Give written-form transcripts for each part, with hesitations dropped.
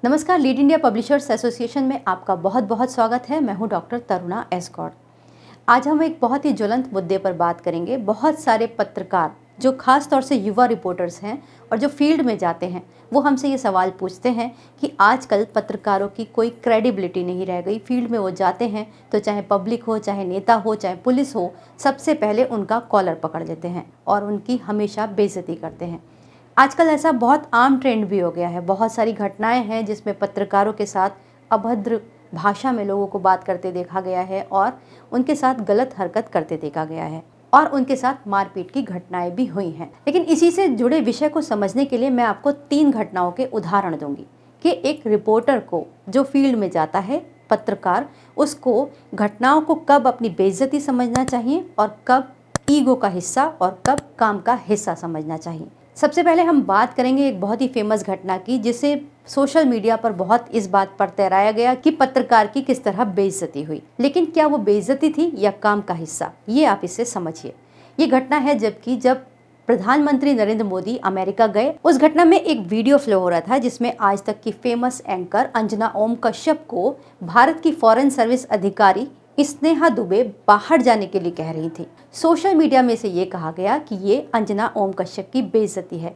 नमस्कार, lead India publishers association में आपका बहुत बहुत स्वागत है। मैं हूं डॉक्टर तरुणा एस गौड़। आज हम एक बहुत ही ज्वलंत मुद्दे पर बात करेंगे। बहुत सारे पत्रकार जो खास तौर से युवा रिपोर्टर्स हैं और जो फील्ड में जाते हैं, वो हमसे ये सवाल पूछते हैं कि आजकल पत्रकारों की कोई क्रेडिबिलिटी नहीं रह गई। फील्ड में वो जाते हैं तो चाहे पब्लिक हो, चाहे नेता हो, चाहे पुलिस हो, सबसे पहले उनका कॉलर पकड़ लेते हैं और उनकी हमेशा बेइज्जती करते हैं। आजकल ऐसा बहुत आम ट्रेंड भी हो गया है। बहुत सारी घटनाएं हैं जिसमें पत्रकारों के साथ अभद्र भाषा में लोगों को बात करते देखा गया है और उनके साथ गलत हरकत करते देखा गया है और उनके साथ मारपीट की घटनाएं भी हुई हैं। लेकिन इसी से जुड़े विषय को समझने के लिए मैं आपको 3 घटनाओं के उदाहरण दूंगी कि एक रिपोर्टर को जो फील्ड में जाता है, पत्रकार, उसको घटनाओं को कब अपनी बेइज्जती समझना चाहिए और कब ईगो का हिस्सा और कब काम का हिस्सा समझना चाहिए। सबसे पहले हम बात करेंगे एक बहुत ही फेमस घटना की, जिसे सोशल मीडिया पर बहुत इस बात पर तैराया गया कि पत्रकार की किस तरह बेइज्जती हुई। लेकिन क्या वो बेइज्जती थी या काम का हिस्सा, ये आप इससे समझिए। ये घटना है जब प्रधानमंत्री नरेंद्र मोदी अमेरिका गए। उस घटना में एक वीडियो फ्लो हो रहा था जिसमें आज तक की फेमस एंकर अंजना ओम कश्यप को भारत की फॉरेन सर्विस अधिकारी स्नेहा दुबे बाहर जाने के लिए कह रही थी। सोशल मीडिया में से ये कहा गया कि ये अंजना ओम कश्यप की बेइज्जती है,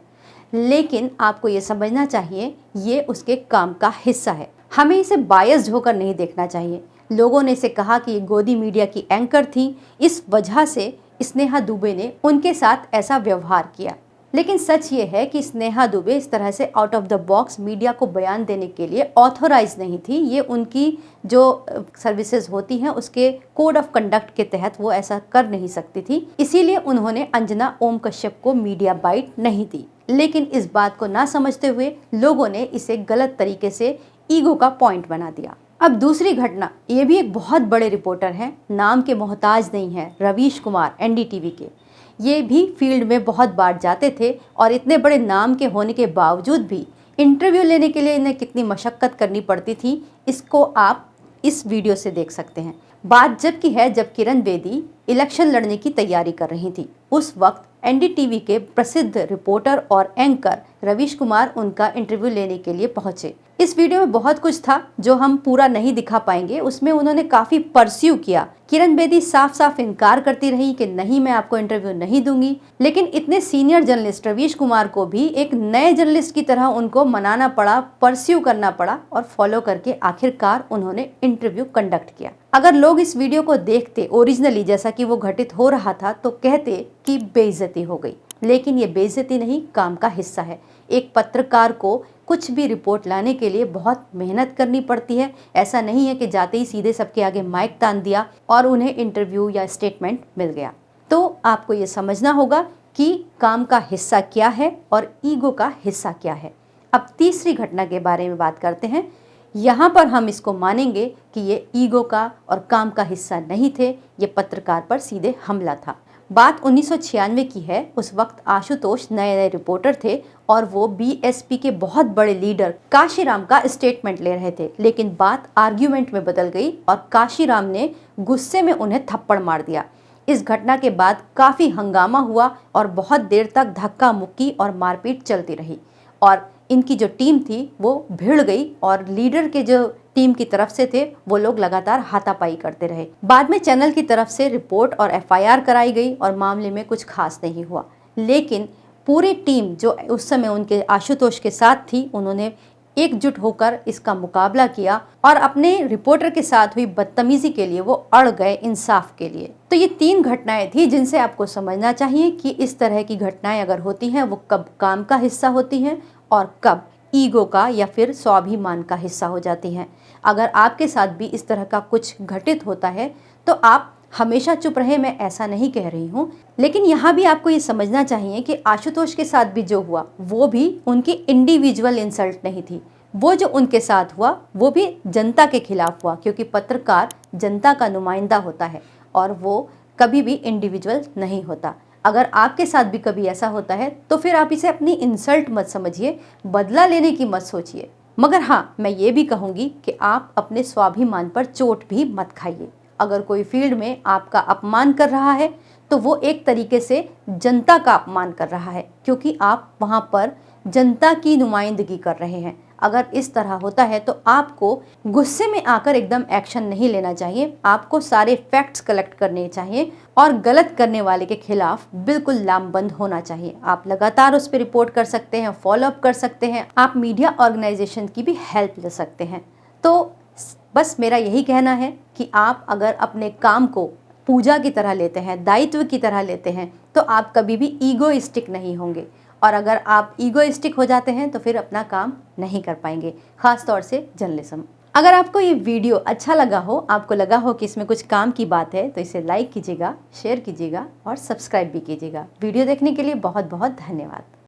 लेकिन आपको ये समझना चाहिए ये उसके काम का हिस्सा है। हमें इसे बायस्ड होकर नहीं देखना चाहिए। लोगों ने इसे कहा कि ये गोदी मीडिया की एंकर थी, इस वजह से स्नेहा दुबे ने उनके साथ ऐसा व्यवहार किया। लेकिन सच ये है कि स्नेहा दुबे इस तरह से out of the box media को बयान देने के लिए ऑथोराइज नहीं थी। ये उनकी जो सर्विसेज होती हैं उसके कोड ऑफ कंडक्ट के तहत वो ऐसा कर नहीं सकती थी। इसीलिए उन्होंने अंजना ओम कश्यप को मीडिया बाइट नहीं दी। लेकिन इस बात को ना समझते हुए लोगों ने इसे गलत तरीके से ईगो का पॉइंट बना दिया। अब दूसरी घटना, ये भी एक बहुत बड़े रिपोर्टर हैं, नाम के मोहताज नहीं है, रवीश कुमार, एनडीटीवी के। ये भी फील्ड में बहुत बार जाते थे और इतने बड़े नाम के होने के बावजूद भी इंटरव्यू लेने के लिए इन्हें कितनी मशक्कत करनी पड़ती थी, इसको आप इस वीडियो से देख सकते हैं। बात जब की है जब किरण बेदी इलेक्शन लड़ने की तैयारी कर रही थी। उस वक्त एनडीटीवी के प्रसिद्ध रिपोर्टर और एंकर रवीश कुमार उनका इंटरव्यू लेने के लिए पहुंचे। इस वीडियो में बहुत कुछ था जो हम पूरा नहीं दिखा पाएंगे। उसमें उन्होंने काफी परस्यू किया। किरण बेदी साफ साफ इनकार करती रही कि नहीं, मैं आपको इंटरव्यू नहीं दूंगी। लेकिन इतने सीनियर जर्नलिस्ट रवीश कुमार को भी एक नए जर्नलिस्ट की तरह उनको मनाना पड़ा, परस्यू करना पड़ा और फॉलो करके आखिरकार उन्होंने इंटरव्यू कंडक्ट किया। अगर लोग इस वीडियो को देखते ओरिजिनली जैसा कि वो घटित हो रहा था तो कहते कि बेइज्जती हो गई। लेकिन ये बेइज्जती नहीं, काम का हिस्सा है। एक पत्रकार को कुछ भी रिपोर्ट लाने के लिए बहुत मेहनत करनी पड़ती है। ऐसा नहीं है कि जाते ही सीधे सबके आगे माइक तान दिया और उन्हें इंटरव्यू या स्टेटमेंट मिल गया। तो आपको ये समझना होगा कि काम का हिस्सा क्या है और ईगो का हिस्सा क्या है। अब तीसरी घटना के बारे में बात करते हैं। यहाँ पर हम इसको मानेंगे कि ये ईगो का और काम का हिस्सा नहीं थे, ये पत्रकार पर सीधे हमला था। बात 1996 की है। उस वक्त आशुतोष नए नए रिपोर्टर थे और वो बीएसपी के बहुत बड़े लीडर काशीराम का स्टेटमेंट ले रहे थे। लेकिन बात आर्ग्यूमेंट में बदल गई और काशीराम ने गुस्से में उन्हें थप्पड़ मार दिया। इस घटना के बाद काफ़ी हंगामा हुआ और बहुत देर तक धक्का मुक्की और मारपीट चलती रही और इनकी जो टीम थी वो भिड़ गई और लीडर के जो टीम की तरफ से थे वो लोग लगातार हाथापाई करते रहे। बाद में चैनल की तरफ से रिपोर्ट और एफआईआर कराई गई और मामले में कुछ खास नहीं हुआ। लेकिन पूरी टीम जो उस समय उनके आशुतोष के साथ थी, उन्होंने एकजुट होकर इसका मुकाबला किया और अपने रिपोर्टर के साथ हुई बदतमीजी के लिए वो अड़ गए इंसाफ के लिए। तो ये 3 घटनाएं थी जिनसे आपको समझना चाहिए कि इस तरह की घटनाएं अगर होती हैं वो कब काम का हिस्सा होती हैं और कब ईगो का या फिर स्वाभिमान का हिस्सा हो जाती हैं। अगर आपके साथ भी इस तरह का कुछ घटित होता है तो आप हमेशा चुप रहे, मैं ऐसा नहीं कह रही हूँ। लेकिन यहाँ भी आपको ये समझना चाहिए कि आशुतोष के साथ भी जो हुआ वो भी उनकी इंडिविजुअल इंसल्ट नहीं थी। वो जो उनके साथ हुआ वो भी जनता के खिलाफ हुआ, क्योंकि पत्रकार जनता का नुमाइंदा होता है और वो कभी भी इंडिविजुअल नहीं होता। अगर आपके साथ भी कभी ऐसा होता है तो फिर आप इसे अपनी इंसल्ट मत समझिए, बदला लेने की मत सोचिए। मगर हाँ, मैं ये भी कहूँगी कि आप अपने स्वाभिमान पर चोट भी मत खाइए। अगर कोई फील्ड में आपका अपमान कर रहा है तो वो एक तरीके से जनता का अपमान कर रहा है, क्योंकि आप वहाँ पर जनता की नुमाइंदगी कर रहे हैं। अगर इस तरह होता है तो आपको गुस्से में आकर एकदम एक्शन नहीं लेना चाहिए। आपको सारे फैक्ट्स कलेक्ट करने चाहिए और गलत करने वाले के खिलाफ बिल्कुल लामबंद होना चाहिए। आप लगातार उस पर रिपोर्ट कर सकते हैं, फॉलोअप कर सकते हैं, आप मीडिया ऑर्गेनाइजेशन की भी हेल्प ले सकते हैं। तो बस मेरा यही कहना है कि आप अगर अपने काम को पूजा की तरह लेते हैं, दायित्व की तरह लेते हैं, तो आप कभी भी ईगोइस्टिक नहीं होंगे। और अगर आप ईगोइस्टिक हो जाते हैं तो फिर अपना काम नहीं कर पाएंगे, खास तौर से जर्नलिज्म। अगर आपको ये वीडियो अच्छा लगा हो, आपको लगा हो कि इसमें कुछ काम की बात है, तो इसे लाइक कीजिएगा, शेयर कीजिएगा और सब्सक्राइब भी कीजिएगा। वीडियो देखने के लिए बहुत बहुत धन्यवाद।